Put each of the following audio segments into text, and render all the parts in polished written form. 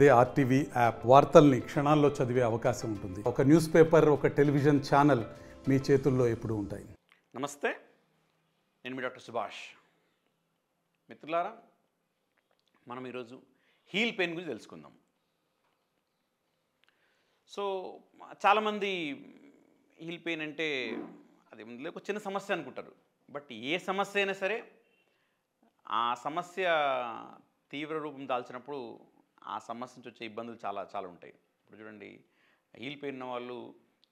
అదే RTV app వార్తల్ని క్షణాల్లో చదివే అవకాశం ఉంటుంది. ఒక న్యూస్ పేపర్, ఒక టెలివిజన్ ఛానల్ మీ చేతుల్లో ఎప్పుడూ ఉంటాయి. నమస్తే, నేను మీ డాక్టర్ సుభాష్. మిత్రులారా, మనం ఈరోజు హీల్ పెయిన్ గురించి తెలుసుకుందాం. సో చాలామంది హీల్ పెయిన్ అంటే అది ఒక చిన్న సమస్య అనుకుంటారు. బట్ ఏ సమస్య అయినా సరే ఆ సమస్య తీవ్ర రూపం దాల్చినప్పుడు ఆ సమస్య నుంచి వచ్చే ఇబ్బందులు చాలా చాలా ఉంటాయి. ఇప్పుడు చూడండి, హీల్ పెయిన్ ఉన్న వాళ్ళు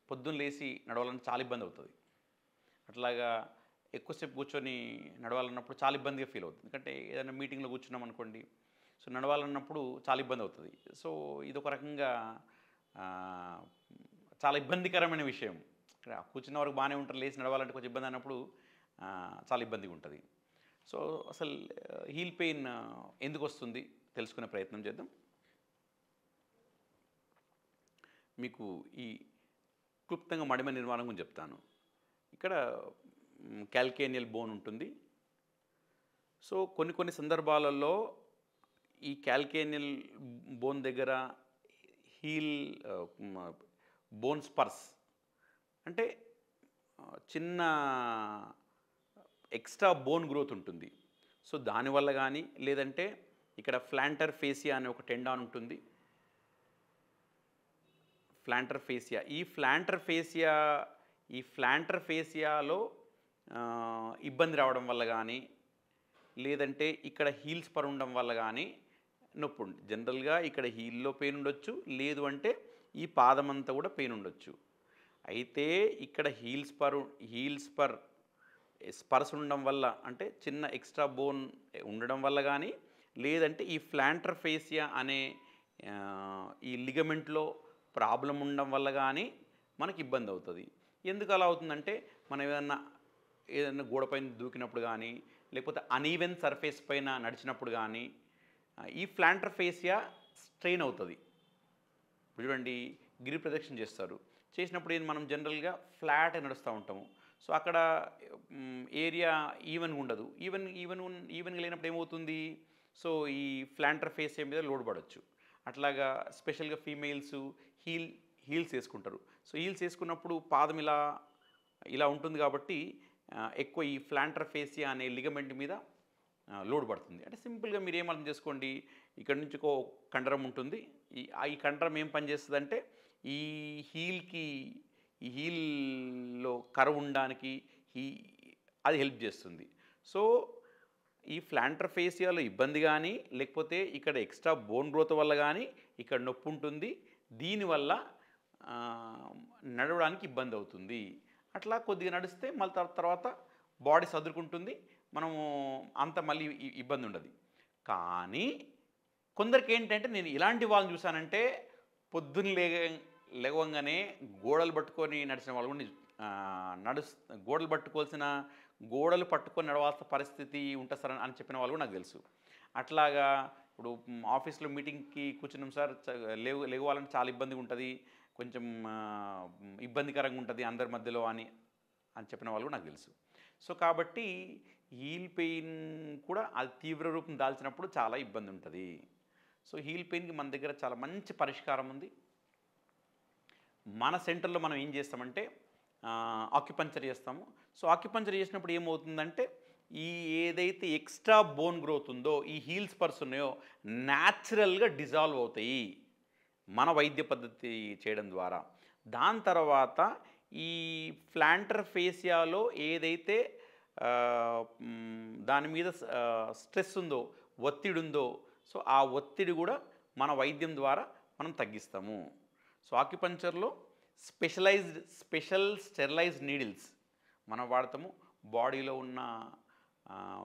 పొద్దున్న లేచి నడవాలని చాలా ఇబ్బంది అవుతుంది. అట్లాగా ఎక్కువసేపు కూర్చొని నడవాలన్నప్పుడు చాలా ఇబ్బందిగా ఫీల్ అవుతుంది. ఎందుకంటే ఏదైనా మీటింగ్లో కూర్చున్నాం అనుకోండి, సో నడవాలన్నప్పుడు చాలా ఇబ్బంది అవుతుంది. సో ఇది ఒక రకంగా చాలా ఇబ్బందికరమైన విషయం. కూర్చున్న వరకు బాగానే ఉంటారు, లేచి నడవాలంటే కొంచెం ఇబ్బంది అన్నప్పుడు చాలా ఇబ్బందిగా ఉంటుంది. సో అసలు హీల్ పెయిన్ ఎందుకు వస్తుంది తెలుసుకునే ప్రయత్నం చేద్దాం. మీకు ఈ క్లుప్తంగా మడిమ నిర్మాణం గురించి చెప్తాను. ఇక్కడ క్యాల్కేనియల్ బోన్ ఉంటుంది. సో కొన్ని సందర్భాలలో ఈ క్యాల్కేనియల్ బోన్ దగ్గర హీల్ బోన్ స్పర్స్ అంటే చిన్న ఎక్స్ట్రా బోన్ గ్రోత్ ఉంటుంది. సో దానివల్ల కానీ, లేదంటే ఇక్కడ ప్లాంటర్ ఫేసియా అనే ఒక టెండాన్ ఉంటుంది. ప్లాంటర్ ఫేసియా, ఈ ప్లాంటర్ ఫేసియాలో ఇబ్బంది రావడం వల్ల కానీ, లేదంటే ఇక్కడ హీల్ స్పర్ ఉండడం వల్ల కానీ నొప్పి ఉంది. జనరల్గా ఇక్కడ హీల్లో పెయిన్ ఉండొచ్చు, లేదు అంటే ఈ పాదం అంతా కూడా పెయిన్ ఉండొచ్చు. అయితే ఇక్కడ హీల్ స్పర్స్ ఉండడం వల్ల, అంటే చిన్న ఎక్స్ట్రా బోన్ ఉండడం వల్ల కానీ, లేదంటే ఈ ప్లాంటర్ ఫేసియా అనే ఈ లిగమెంట్లో ప్రాబ్లం ఉండడం వల్ల కానీ మనకి ఇబ్బంది అవుతుంది. ఎందుకు అలా అవుతుందంటే, మనం ఏదైనా గోడపైన దూకినప్పుడు కానీ, లేకపోతే అనీవెన్ సర్ఫేస్ పైన నడిచినప్పుడు కానీ ఈ ప్లాంటర్ ఫేసియా స్ట్రెయిన్ అవుతుంది. ఇప్పుడు చూడండి, గిరి ప్రదక్షిణ చేసినప్పుడు మనం జనరల్గా ఫ్లాట్ నడుస్తూ ఉంటాము. సో అక్కడ ఏరియా ఈవెన్గా ఉండదు. ఈవెన్గా లేనప్పుడు ఏమవుతుంది, సో ఈ ప్లాంటర్ ఫేసియా మీద లోడ్ పడవచ్చు. అట్లాగా స్పెషల్గా ఫీమేల్స్ హీల్స్ వేసుకుంటారు. సో హీల్స్ వేసుకున్నప్పుడు పాదం ఇలా ఉంటుంది కాబట్టి ఎక్కువ ఈ ప్లాంటర్ ఫేసియా అనే లిగమెంట్ మీద లోడ్ పడుతుంది. అంటే సింపుల్గా మీరు ఏం అర్థం చేసుకోండి, ఇక్కడ నుంచి ఒక కండరం ఉంటుంది. ఈ కండరం ఏం పనిచేస్తుంది అంటే ఈ హీల్లో కర్వ్ ఉండడానికి అది హెల్ప్ చేస్తుంది. సో ఈ ప్లాంటర్ ఫేసియాలో ఇబ్బంది కానీ, లేకపోతే ఇక్కడ ఎక్స్ట్రా బోన్ గ్రోత్ వల్ల కానీ ఇక్కడ నొప్పి ఉంటుంది. దీనివల్ల నడవడానికి ఇబ్బంది అవుతుంది. అట్లా కొద్దిగా నడిస్తే మళ్ళీ తర్వాత బాడీ సదురుకుంటుంది, మనము అంత మళ్ళీ ఇబ్బంది ఉండదు. కానీ కొందరికి ఏంటంటే, నేను ఇలాంటి వాళ్ళని చూసానంటే పొద్దున్న లేవగానే గోడలు పట్టుకొని నడిచిన వాళ్ళు కూడా గోడలు పట్టుకొని నడవాల్సిన పరిస్థితి ఉంటుంది సార్ అని చెప్పిన వాళ్ళు కూడా నాకు తెలుసు. అట్లాగా ఇప్పుడు ఆఫీస్లో మీటింగ్కి కూర్చున్నాం సార్, లేవాలంటే చాలా ఇబ్బందిగా ఉంటుంది, కొంచెం ఇబ్బందికరంగా ఉంటుంది అందరి మధ్యలో అని చెప్పిన వాళ్ళు కూడా నాకు తెలుసు. సో కాబట్టి హీల్ పెయిన్ కూడా అది తీవ్ర రూపం దాల్చినప్పుడు చాలా ఇబ్బంది ఉంటుంది. సో హీల్ పెయిన్కి మన దగ్గర చాలా మంచి పరిష్కారం ఉంది. మన సెంటర్లో మనం ఏం చేస్తామంటే ఆక్యుపంక్చర్ చేస్తాము. సో ఆక్యుపంక్చర్ చేసినప్పుడు ఏమవుతుందంటే, ఏదైతే ఎక్స్ట్రా బోన్ గ్రోత్ ఉందో, ఈ హీల్ స్పర్స్ ఉన్నాయో న్యాచురల్గా డిజాల్వ్ అవుతాయి మన వైద్య పద్ధతి చేయడం ద్వారా. దాని తర్వాత ఈ ప్లాంటర్ ఫేసియాలో ఏదైతే దాని మీద స్ట్రెస్ ఉందో, ఒత్తిడి ఉందో, సో ఆ ఒత్తిడి కూడా మన వైద్యం ద్వారా మనం తగ్గిస్తాము. సో ఆక్యుపంక్చర్లో స్పెషల్ స్టెరిలైజ్డ్ నీడిల్స్ మనం వాడతాము. బాడీలో ఉన్న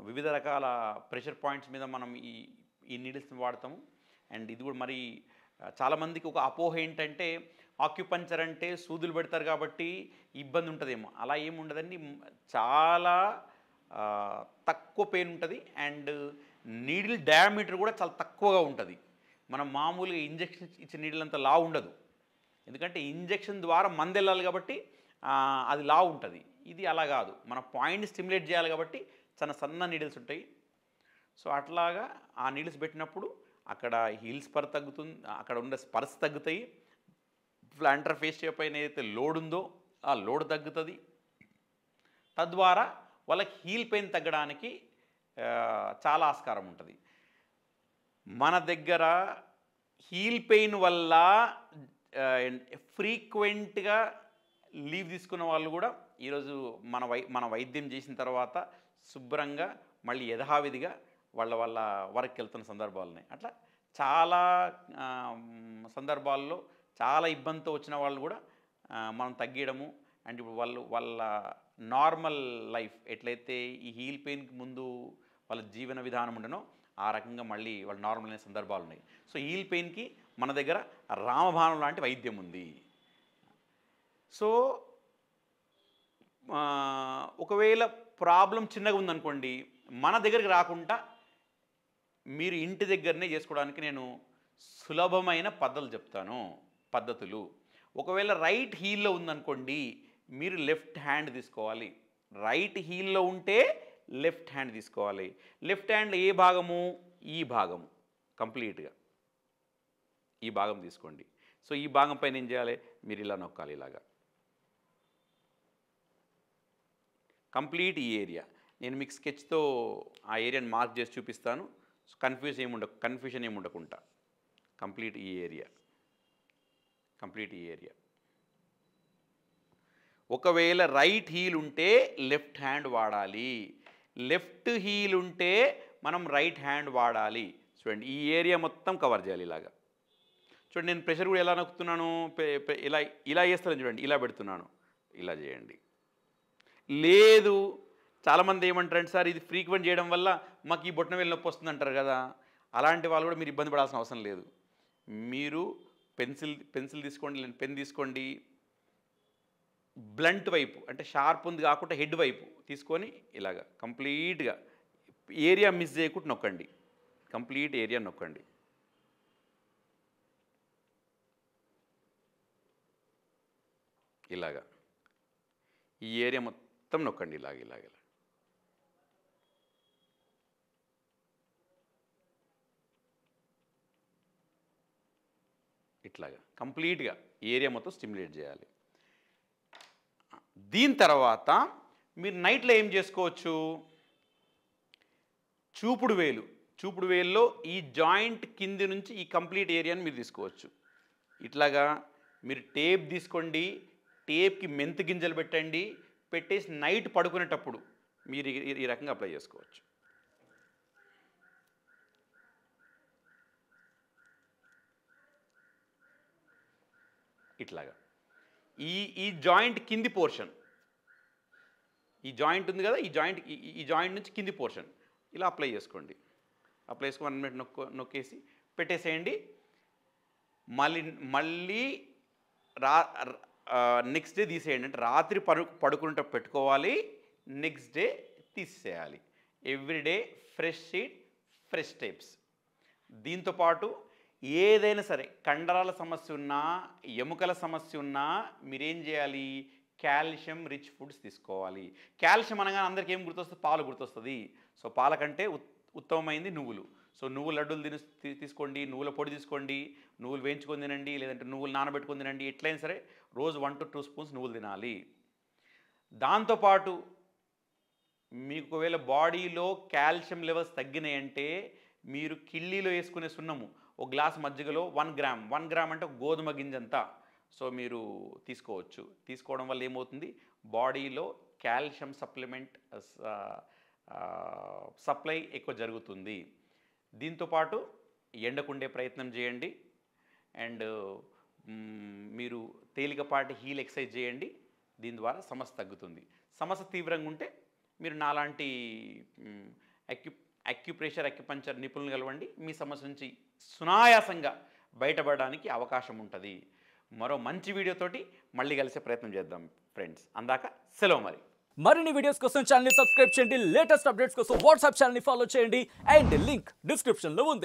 వివిధ రకాల ప్రెషర్ పాయింట్స్ మీద మనం ఈ నీడిల్స్ని వాడతాము. అండ్ ఇది కూడా మరి చాలామందికి ఒక అపోహ ఏంటంటే, ఆక్యుపంక్చర్ అంటే సూదులు పెడతారు కాబట్టి ఇబ్బంది ఉంటుందేమో. అలా ఏమి ఉండదండి, చాలా తక్కువ పెయిన్ ఉంటుంది. అండ్ నీడిల్ డయామీటర్ కూడా చాలా తక్కువగా ఉంటుంది. మనం మామూలుగా ఇంజెక్షన్ ఇచ్చే నీడిల్ అంత లావు ఉండదు, ఎందుకంటే ఇంజెక్షన్ ద్వారా మందు వెళ్ళాలి కాబట్టి అది లావు ఉంటుంది. ఇది అలా కాదు, మన పాయింట్ని స్టిమ్యులేట్ చేయాలి కాబట్టి చాలా సన్న నీడిల్స్ ఉంటాయి. సో అట్లాగా ఆ నీడిల్స్ పెట్టినప్పుడు అక్కడ హీల్ స్పర్ తగ్గుతుంది, అక్కడ ఉన్న స్పర్స్ తగ్గుతాయి. ప్లాంటర్ ఫేషియా పైన ఏదైతే లోడ్ ఉందో ఆ లోడ్ తగ్గుతుంది. తద్వారా వాళ్ళకి హీల్ పెయిన్ తగ్గడానికి చాలా ఆస్కారం ఉంటుంది. మన దగ్గర హీల్ పెయిన్ వల్ల ఫ్రీక్వెంట్గా లీవ్ తీసుకున్న వాళ్ళు కూడా ఈరోజు మన వైద్యం చేసిన తర్వాత శుభ్రంగా మళ్ళీ యథావిధిగా వాళ్ళ వర్క్కి వెళ్తున్న సందర్భాలు ఉన్నాయి. అట్లా చాలా సందర్భాల్లో చాలా ఇబ్బందితో వచ్చిన వాళ్ళు కూడా మనం తగ్గడము అండ్ ఇప్పుడు వాళ్ళ నార్మల్ లైఫ్ ఎట్లయితే ఈ హీల్ పెయిన్కి ముందు వాళ్ళ జీవన విధానం ఉండనో ఆ రకంగా మళ్ళీ వాళ్ళు నార్మల్ అయిన సందర్భాలు ఉన్నాయి. సో హీల్ పెయిన్కి మన దగ్గర రామబాణం లాంటి వైద్యం ఉంది. సో ఒకవేళ ప్రాబ్లం చిన్నగా ఉందనుకోండి, మన దగ్గరికి రాకుండా మీరు ఇంటి దగ్గరనే చేసుకోవడానికి నేను సులభమైన పద్ధతులు. ఒకవేళ రైట్ హీల్లో ఉందనుకోండి, మీరు లెఫ్ట్ హ్యాండ్ తీసుకోవాలి. రైట్ హీల్లో ఉంటే లెఫ్ట్ హ్యాండ్ తీసుకోవాలి. లెఫ్ట్ హ్యాండ్ ఏ భాగము? ఈ భాగము కంప్లీట్గా ఈ భాగం తీసుకోండి. సో ఈ భాగం పైన ఏం చేయాలి? మీరు ఇలా నొక్కాలి, ఇలాగా కంప్లీట్ ఈ ఏరియా. నేను మీకు స్కెచ్తో ఆ ఏరియాని మార్క్ చేసి చూపిస్తాను. కన్ఫ్యూజన్ ఏమి ఉండకుండా కంప్లీట్ ఈ ఏరియా. ఒకవేళ రైట్ హీల్ ఉంటే లెఫ్ట్ హ్యాండ్ వాడాలి, లెఫ్ట్ హీల్ ఉంటే మనం రైట్ హ్యాండ్ వాడాలి. చూడండి ఈ ఏరియా మొత్తం కవర్ చేయాలి ఇలాగా. చూడండి నేను ప్రెషర్ కూడా ఎలా నొక్కుతున్నాను, ఇలా చేస్తాను చూడండి, ఇలా పెడుతున్నాను, ఇలా చేయండి. లేదు చాలామంది ఏమంటారంటే సార్ ఇది ఫ్రీక్వెంట్ చేయడం వల్ల మాకు ఈ బొట్టన వేలు నొప్పి వస్తుంది అంటారు కదా, అలాంటి వాళ్ళు కూడా మీరు ఇబ్బంది పడాల్సిన అవసరం లేదు. మీరు పెన్సిల్ తీసుకోండి, పెన్ తీసుకోండి, బ్లంట్ వైపు అంటే షార్ప్ ఉంది కాకుండా హెడ్ వైపు తీసుకొని ఇలాగా కంప్లీట్గా ఏరియా మిస్ చేయకుండా నొక్కండి, కంప్లీట్ ఏరియా నొక్కండి. ఇలాగా ఈ ఏరియా మొత్తం నొక్కండి, ఇలాగ ఇట్లాగా కంప్లీట్గా ఏరియా మొత్తం స్టిమ్యులేట్ చేయాలి. దీని తర్వాత మీరు నైట్లో ఏం చేసుకోవచ్చు? చూపుడు వేలులో ఈ జాయింట్ కింది నుంచి ఈ కంప్లీట్ ఏరియాని మీరు తీసుకోవచ్చు. ఇట్లాగా మీరు టేప్ తీసుకోండి, టేప్కి మెంతు గింజలు పెట్టేసి నైట్ పడుకునేటప్పుడు మీరు ఈ రకంగా అప్లై చేసుకోవచ్చు. ఇట్లాగా ఈ జాయింట్ కింది పోర్షన్, ఈ జాయింట్ ఉంది కదా, ఈ జాయింట్ నుంచి కింది పోర్షన్ ఇలా అప్లై చేసుకోండి. అప్లై చేసుకొని 1 మినిట్ నొక్కేసి పెట్టేసేయండి. మళ్ళీ నెక్స్ట్ డే తీసేయండి. అంటే రాత్రి పడుకునేటప్పుడు పెట్టుకోవాలి, నెక్స్ట్ డే తీసేయాలి. Everyday fresh sheet, fresh tapes. దీంతోపాటు ఏదైనా సరే కండరాల సమస్య ఉన్నా, ఎముకల సమస్య ఉన్నా మీరేం చేయాలి? కాల్షియం రిచ్ ఫుడ్స్ తీసుకోవాలి. కాల్షియం అనగానే అందరికీ ఏం గుర్తొస్తుంది? పాలు గుర్తొస్తుంది. సో పాల కంటే ఉత్తమమైంది నువ్వులు. సో నువ్వుల లడ్డూలు తీసుకోండి, నువ్వుల పొడి తీసుకోండి, నువ్వులు వేయించుకొని తినండి, లేదంటే నువ్వులు నానబెట్టుకొని తినండి. ఎట్లయినా సరే రోజు 1 to 2 స్పూన్స్ నువ్వులు తినాలి. దాంతోపాటు మీకు ఒకవేళ బాడీలో కాల్షియం లెవెల్స్ తగ్గినాయంటే మీరు కిళ్ళీలో వేసుకునే సున్నము ఒక గ్లాస్ మజ్జిగలో 1 గ్రామ్ అంటే ఒక గోధుమ గింజంతా సో మీరు తీసుకోవచ్చు. తీసుకోవడం వల్ల ఏమవుతుంది? బాడీలో కాల్షియం సప్లై ఎక్కువ జరుగుతుంది. దీంతోపాటు ఎండకుండే ప్రయత్నం చేయండి అండ్ మీరు తేలికపాటి హీల్ ఎక్సర్సైజ్ చేయండి. దీని ద్వారా సమస్య తగ్గుతుంది. సమస్య తీవ్రంగా ఉంటే మీరు నాలాంటి అక్యుప్రెషర్, అక్యుపంచర్ నిపుణులు కలవండి. మీ సమస్య నుంచి సునాయాసంగా బయటపడడానికి అవకాశం ఉంటుంది. మరో మంచి వీడియోతోటి మళ్ళీ కలిసే ప్రయత్నం చేద్దాం ఫ్రెండ్స్. అందాక సెలవు. మరిన్ని వీడియోస్ కోసం ఛానల్ ని సబ్స్క్రైబ్ చేయండి. లేటెస్ట్ అప్డేట్స్ కోసం వాట్సాప్ ఛానల్ ని ఫాలో చేయండి అండ్ లింక్ డిస్క్రిప్షన్ లో ఉంది.